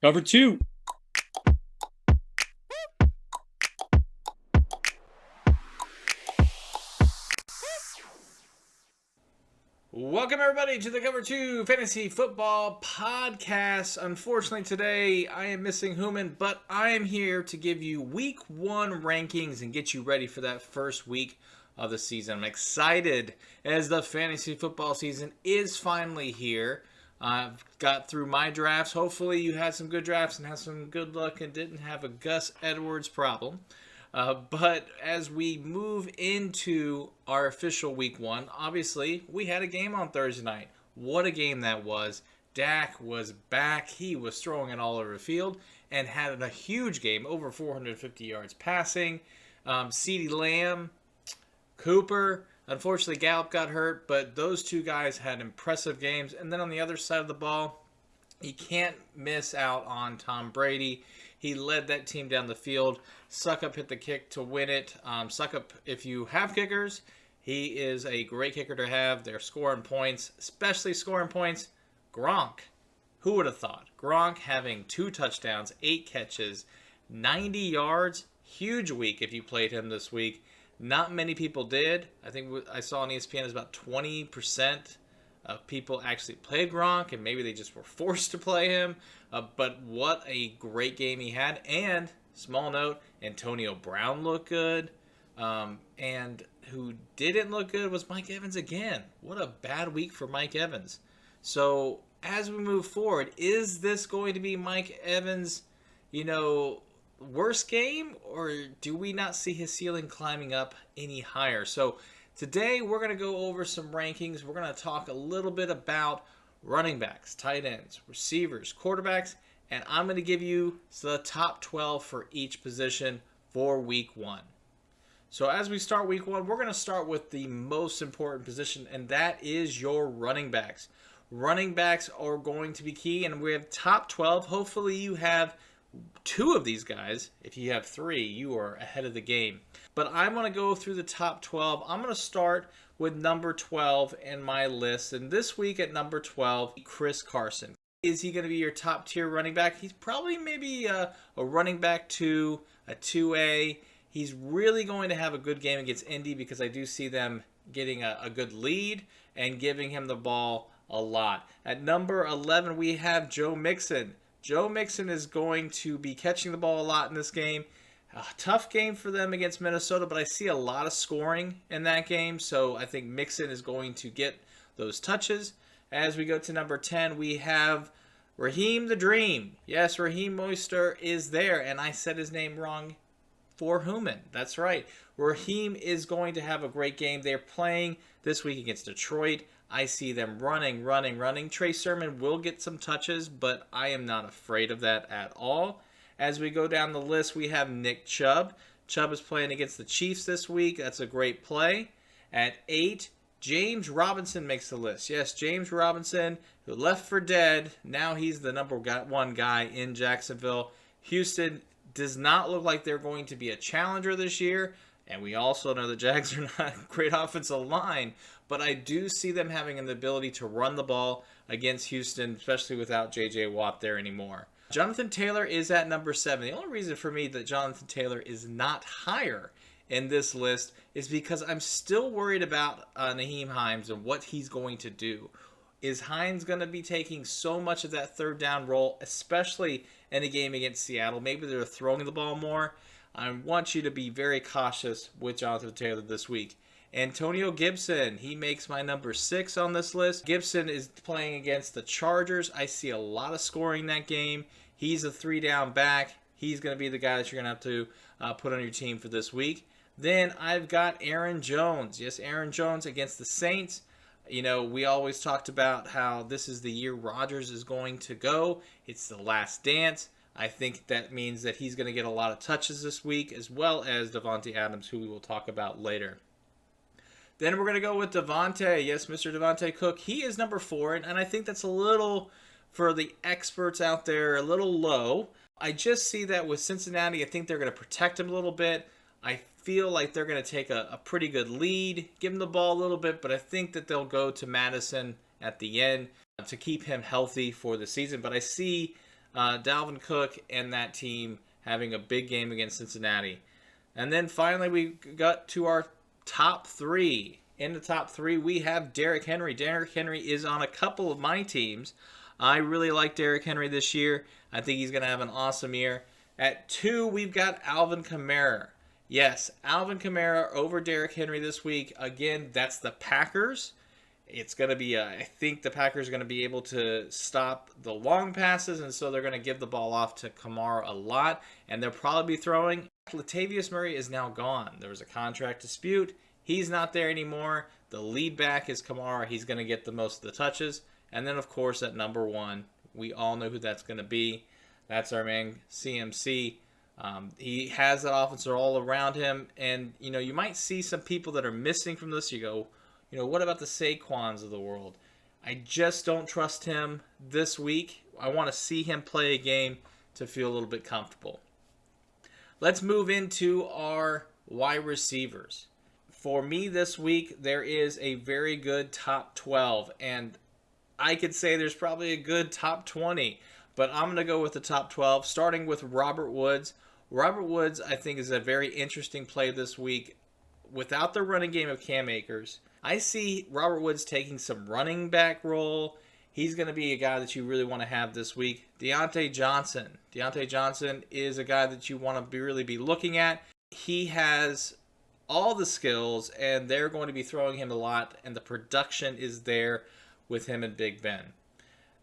Cover two. Welcome, everybody, to the Cover 2 Fantasy Football Podcast. Unfortunately, today I am missing Human, but I am here to give you Week 1 rankings and get you ready for that first week of the season. I'm excited as the fantasy football season is finally here. I've got through my drafts. Hopefully, you had some good drafts and had some good luck and didn't have a Gus Edwards problem. But as we move into our official week 1, obviously, we had a game on Thursday night. What a game that was. Dak was back. He was throwing it all over the field and had a huge game, over 450 yards passing. CeeDee Lamb, Cooper. Unfortunately, Gallup got hurt, but those two guys had impressive games. And then on the other side of the ball, you can't miss out on Tom Brady. He led that team down the field. Suckup hit the kick to win it. Suckup, if you have kickers, he is a great kicker to have. They're scoring points, especially scoring points. Gronk. Who would have thought? Gronk having 2 touchdowns, 8 catches, 90 yards. Huge week if you played him this week. Not many people did. I think I saw on ESPN is about 20% of people actually played Gronk, and maybe they just were forced to play him. But what a great game he had. And, small note, Antonio Brown looked good. And who didn't look good was Mike Evans again. What a bad week for Mike Evans. So, as we move forward, is this going to be Mike Evans', worst game? Or do we not see his ceiling climbing up any higher? So, today we're going to go over some rankings. We're going to talk a little bit about running backs, tight ends, receivers, quarterbacks, and I'm going to give you the top 12 for each position for week 1. So as we start week 1, we're going to start with the most important position, and that is your running backs. Running backs are going to be key, and we have top 12. Hopefully you have 2 of these guys. If you have 3, you are ahead of the game. But I'm going to go through the top 12. I'm going to start with number 12 in my list. And this week at number 12, Chris Carson. Is he going to be your top tier running back? He's probably maybe a running back 2, a 2A. He's really going to have a good game against Indy because I do see them getting a good lead and giving him the ball a lot. At number 11, we have Joe Mixon. Joe Mixon is going to be catching the ball a lot in this game. A tough game for them against Minnesota, but I see a lot of scoring in that game, so I think Mixon is going to get those touches. As we go to number 10, we have Raheem the Dream. Yes, Raheem Mostert is there, and I said his name wrong for Human. That's right. Raheem is going to have a great game. They're playing this week against Detroit. I see them running. Trey Sermon will get some touches, but I am not afraid of that at all. As we go down the list, we have Nick Chubb. Chubb is playing against the Chiefs this week. That's a great play. At 8, James Robinson makes the list. Yes, James Robinson, who left for dead. Now he's the number 1 guy in Jacksonville. Houston does not look like they're going to be a challenger this year. And we also know the Jags are not a great offensive line. But I do see them having an ability to run the ball against Houston, especially without J.J. Watt there anymore. Jonathan Taylor is at number 7. The only reason for me that Jonathan Taylor is not higher in this list is because I'm still worried about Nyheim Hines and what he's going to do. Is Hines going to be taking so much of that third down role, especially in a game against Seattle? Maybe they're throwing the ball more. I want you to be very cautious with Jonathan Taylor this week. Antonio Gibson, he makes my number 6 on this list. Gibson is playing against the Chargers. I see a lot of scoring in that game. He's a 3-down back. He's going to be the guy that you're going to have to put on your team for this week. Then I've got Aaron Jones. Yes, Aaron Jones against the Saints. We always talked about how this is the year Rodgers is going to go. It's the last dance. I think that means that he's going to get a lot of touches this week, as well as Davante Adams, who we will talk about later. Then we're going to go with Devontae. Yes, Mr. Devontae Cook. He is number 4, and I think that's a little, for the experts out there, a little low. I just see that with Cincinnati. I think they're going to protect him a little bit. I feel like they're going to take a pretty good lead, give him the ball a little bit, but I think that they'll go to Madison at the end to keep him healthy for the season. But I see Dalvin Cook and that team having a big game against Cincinnati. And then finally, we got to our top three. In the top three, we have Derrick Henry. Derrick Henry is on a couple of my teams. I really like Derrick Henry this year. I think he's going to have an awesome year. At 2, we've got Alvin Kamara. Yes, Alvin Kamara over Derrick Henry this week. Again, that's the Packers. It's going to be, I think the Packers are going to be able to stop the long passes, and so they're going to give the ball off to Kamara a lot, and they'll probably be throwing. Latavius Murray is now gone. There was a contract dispute. He's not there anymore. The lead back is Kamara. He's going to get the most of the touches. And then, of course, at number 1, we all know who that's going to be. That's our man, CMC. He has that offense all around him. And, you might see some people that are missing from this. You go, what about the Saquons of the world? I just don't trust him this week. I want to see him play a game to feel a little bit comfortable. Let's move into our wide receivers. For me this week, there is a very good top 12. And I could say there's probably a good top 20, but I'm going to go with the top 12, starting with Robert Woods. Robert Woods, I think, is a very interesting play this week. Without the running game of Cam Akers, I see Robert Woods taking some running back role. He's going to be a guy that you really want to have this week. Deontay Johnson. Deontay Johnson is a guy that you want to really be looking at. He has all the skills, and they're going to be throwing him a lot, and the production is there with him and Big Ben.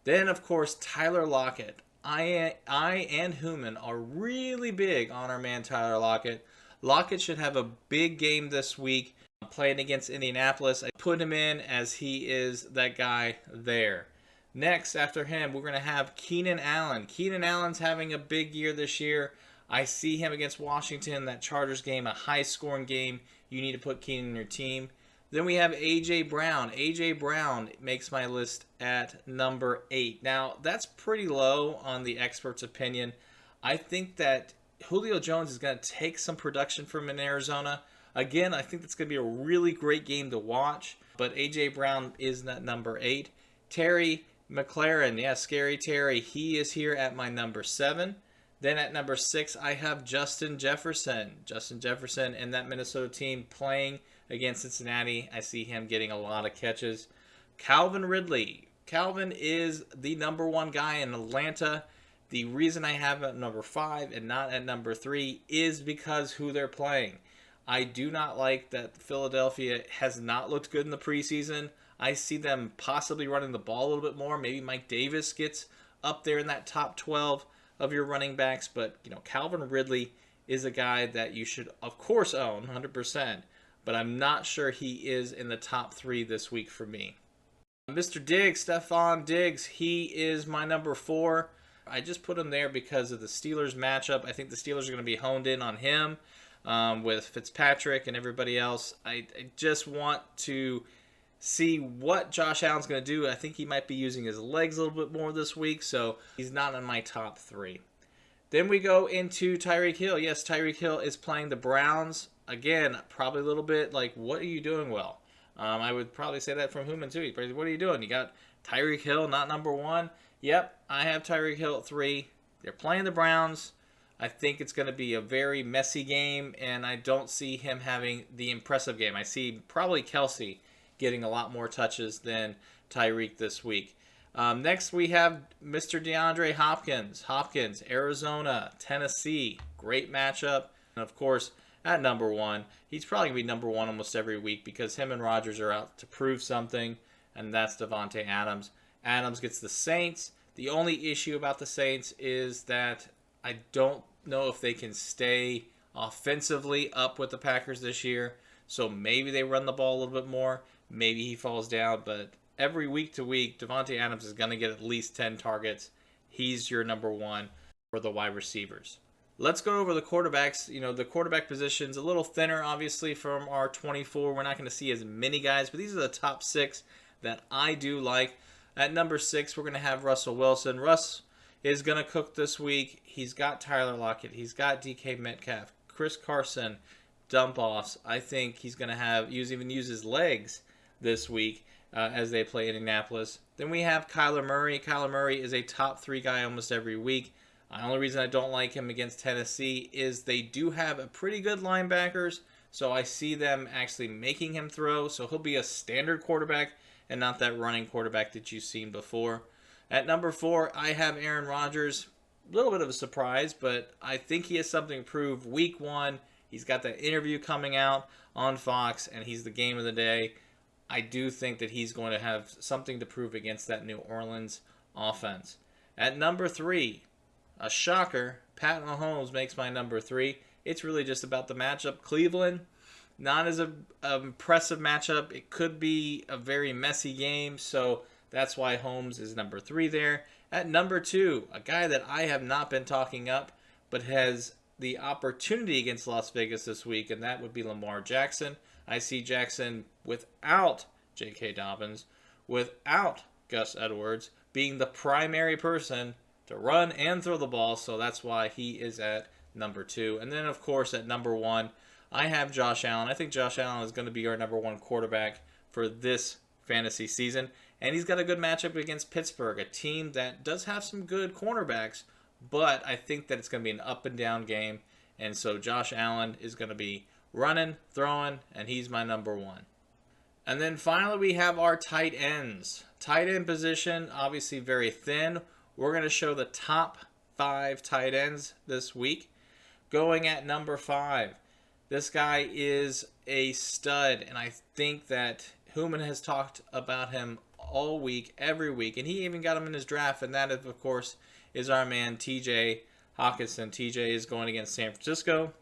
Then, of course, Tyler Lockett. I and Human are really big on our man Tyler Lockett. Lockett should have a big game this week playing against Indianapolis. I put him in as he is that guy there. Next, after him, we're going to have Keenan Allen. Keenan Allen's having a big year this year. I see him against Washington, that Chargers game, a high-scoring game. You need to put Keenan in your team. Then we have A.J. Brown. A.J. Brown makes my list at number 8. Now, that's pretty low on the experts' opinion. I think that Julio Jones is going to take some production from in Arizona. Again, I think that's going to be a really great game to watch. But A.J. Brown is at number 8. Terry McLaurin, Scary Terry, he is here at my number 7. Then at number 6, I have Justin Jefferson. Justin Jefferson and that Minnesota team playing against Cincinnati. I see him getting a lot of catches. Calvin Ridley. Calvin is the number 1 guy in Atlanta. The reason I have him at number 5 and not at number 3 is because who they're playing. I do not like that Philadelphia has not looked good in the preseason. I see them possibly running the ball a little bit more. Maybe Mike Davis gets up there in that top 12 of your running backs. But, Calvin Ridley is a guy that you should, of course, own 100%. But I'm not sure he is in the top 3 this week for me. Mr. Diggs, Stephon Diggs, he is my number 4. I just put him there because of the Steelers matchup. I think the Steelers are going to be honed in on him with Fitzpatrick and everybody else. I just want to see what Josh Allen's going to do. I think he might be using his legs a little bit more this week, so he's not in my top 3. Then we go into Tyreek Hill. Yes, Tyreek Hill is playing the Browns. Again, probably a little bit like, what are you doing, Will? I would probably say that from Human too. What are you doing? You got Tyreek Hill, not number 1. Yep, I have Tyreek Hill at 3. They're playing the Browns. I think it's going to be a very messy game, and I don't see him having the impressive game. I see probably Kelsey getting a lot more touches than Tyreek this week. Next, we have Mr. DeAndre Hopkins. Hopkins, Arizona, Tennessee. Great matchup. And, of course, at number 1, he's probably going to be number 1 almost every week because him and Rodgers are out to prove something, and that's Davante Adams. Adams gets the Saints. The only issue about the Saints is that I don't know if they can stay offensively up with the Packers this year. So maybe they run the ball a little bit more. Maybe he falls down. But every week to week, Davante Adams is going to get at least 10 targets. He's your number 1 for the wide receivers. Let's go over the quarterbacks. The quarterback position's a little thinner, obviously, from our 24. We're not going to see as many guys, but these are the top 6 that I do like. At number 6, we're going to have Russell Wilson. Russ is going to cook this week. He's got Tyler Lockett. He's got DK Metcalf, Chris Carson, dump offs. I think he's going to use his legs this week. as they play Indianapolis. Then we have Kyler Murray. Kyler Murray is a top 3 guy almost every week. The only reason I don't like him against Tennessee is they do have a pretty good linebackers, so I see them actually making him throw. So he'll be a standard quarterback and not that running quarterback that you've seen before. At number 4, I have Aaron Rodgers. A little bit of a surprise, but I think he has something to prove. Week 1, he's got that interview coming out on Fox, and he's the game of the day. I do think that he's going to have something to prove against that New Orleans offense. At number 3, a shocker, Pat Mahomes makes my number 3. It's really just about the matchup. Cleveland, not as an impressive matchup. It could be a very messy game, so that's why Holmes is number 3 there. At number 2, a guy that I have not been talking up, but has the opportunity against Las Vegas this week, and that would be Lamar Jackson. I see Jackson without J.K. Dobbins, without Gus Edwards, being the primary person to run and throw the ball, so that's why he is at number 2. And then, of course, at number 1, I have Josh Allen. I think Josh Allen is going to be our number 1 quarterback for this fantasy season, and he's got a good matchup against Pittsburgh, a team that does have some good cornerbacks, but I think that it's going to be an up and down game, and so Josh Allen is going to be running, throwing, and he's my number 1. And then finally we have our tight ends. Tight end position, obviously very thin. We're going to show the top 5 tight ends this week. Going at number 5, this guy is a stud, and I think that Hooman has talked about him all week, every week, and he even got him in his draft, and that, of course, is our man TJ Hawkinson. TJ is going against San Francisco,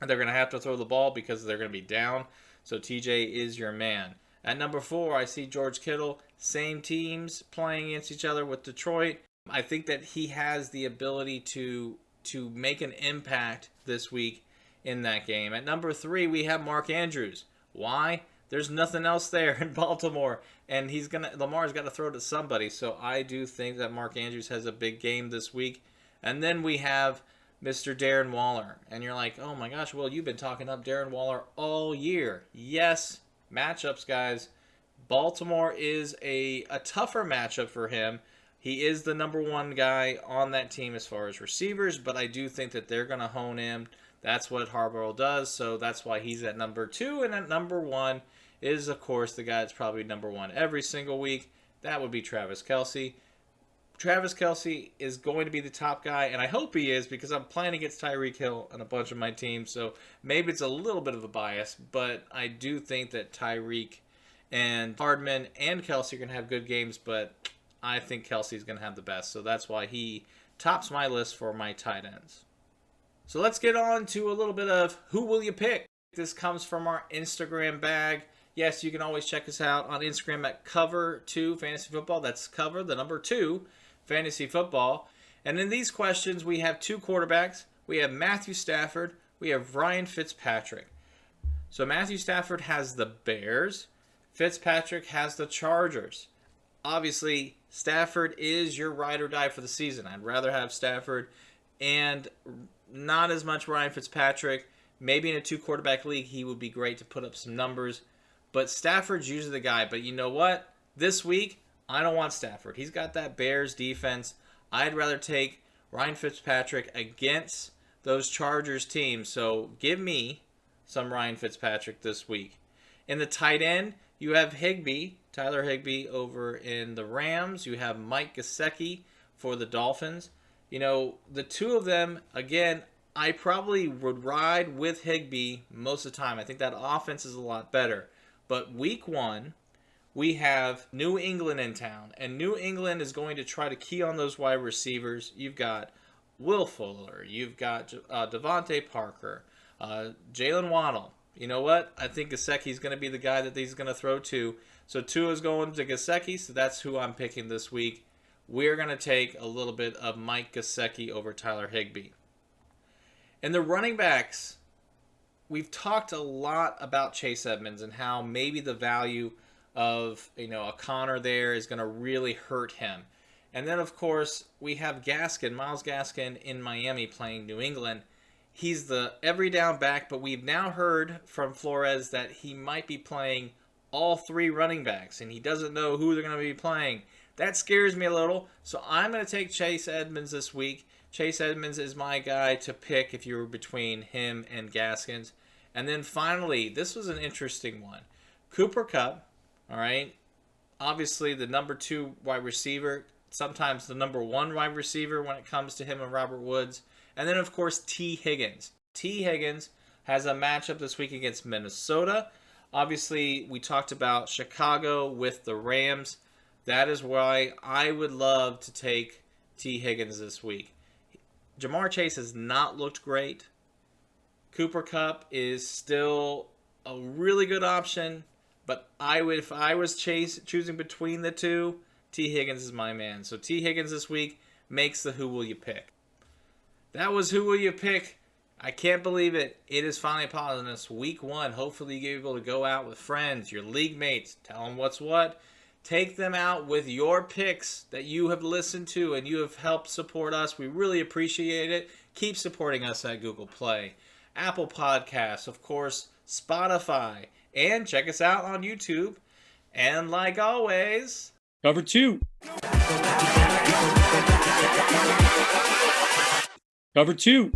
and they're going to have to throw the ball because they're going to be down, so TJ is your man. At number 4, I see George Kittle. Same teams playing against each other with Detroit. I think that he has the ability to make an impact this week in that game. At number 3, we have Mark Andrews. Why? There's nothing else there in Baltimore, and Lamar's got to throw to somebody. So I do think that Mark Andrews has a big game this week. And then we have Mr. Darren Waller, and you're like, oh my gosh, Will, you've been talking up Darren Waller all year. Yes, matchups, guys. Baltimore is a tougher matchup for him. He is the number 1 guy on that team as far as receivers, but I do think that they're going to hone him. That's what Harbaugh does, so that's why he's at number 2. And at number 1 is, of course, the guy that's probably number 1 every single week. That would be Travis Kelce. Travis Kelce is going to be the top guy, and I hope he is because I'm playing against Tyreek Hill on a bunch of my teams, so maybe it's a little bit of a bias, but I do think that Tyreek and Hardman and Kelce are going to have good games, but I think Kelce's going to have the best, so that's why he tops my list for my tight ends. So let's get on to a little bit of who will you pick. This comes from our Instagram bag. Yes, you can always check us out on Instagram at Cover2 Fantasy Football. That's Cover, the number 2, Fantasy Football. And in these questions, we have 2 quarterbacks. We have Matthew Stafford. We have Ryan Fitzpatrick. So Matthew Stafford has the Bears. Fitzpatrick has the Chargers. Obviously, Stafford is your ride or die for the season. I'd rather have Stafford and not as much Ryan Fitzpatrick. Maybe in a 2-quarterback league, he would be great to put up some numbers. But Stafford's usually the guy. But you know what? This week, I don't want Stafford. He's got that Bears defense. I'd rather take Ryan Fitzpatrick against those Chargers teams. So give me some Ryan Fitzpatrick this week. In the tight end, you have Higbee, Tyler Higbee over in the Rams. You have Mike Gesicki for the Dolphins. You know, the 2 of them, again, I probably would ride with Higbee most of the time. I think that offense is a lot better. But week 1, we have New England in town. And New England is going to try to key on those wide receivers. You've got Will Fuller. You've got Devontae Parker. Jalen Waddle. You know what? I think Gesicki's going to be the guy that he's going to throw to. So Tua's going to Gesicki, so that's who I'm picking this week. We're going to take a little bit of Mike Gesicki over Tyler Higbee. And the running backs, we've talked a lot about Chase Edmonds and how maybe the value of, a Connor there is going to really hurt him. And then, of course, we have Myles Gaskin in Miami playing New England. He's the every down back, but we've now heard from Flores that he might be playing all 3 running backs, and he doesn't know who they're going to be playing. That scares me a little, so I'm going to take Chase Edmonds this week. Chase Edmonds is my guy to pick if you were between him and Gaskins. And then finally, this was an interesting one. Cooper Kupp, all right, obviously the number 2 wide receiver, sometimes the number 1 wide receiver when it comes to him and Robert Woods. And then, of course, T. Higgins. T. Higgins has a matchup this week against Minnesota. Obviously, we talked about Chicago with the Rams. That is why I would love to take T. Higgins this week. Ja'Marr Chase has not looked great. Cooper Kupp is still a really good option, but if I was choosing between the two, T. Higgins is my man. So T. Higgins this week makes the Who Will You Pick. That was Who Will You Pick. I can't believe it. It is finally upon us. Week 1. Hopefully you're able to go out with friends, your league mates, tell them what's what. Take them out with your picks that you have listened to and you have helped support us. We really appreciate it. Keep supporting us at Google Play, Apple Podcasts, of course, Spotify, and check us out on YouTube. And like always, Cover 2. Cover 2.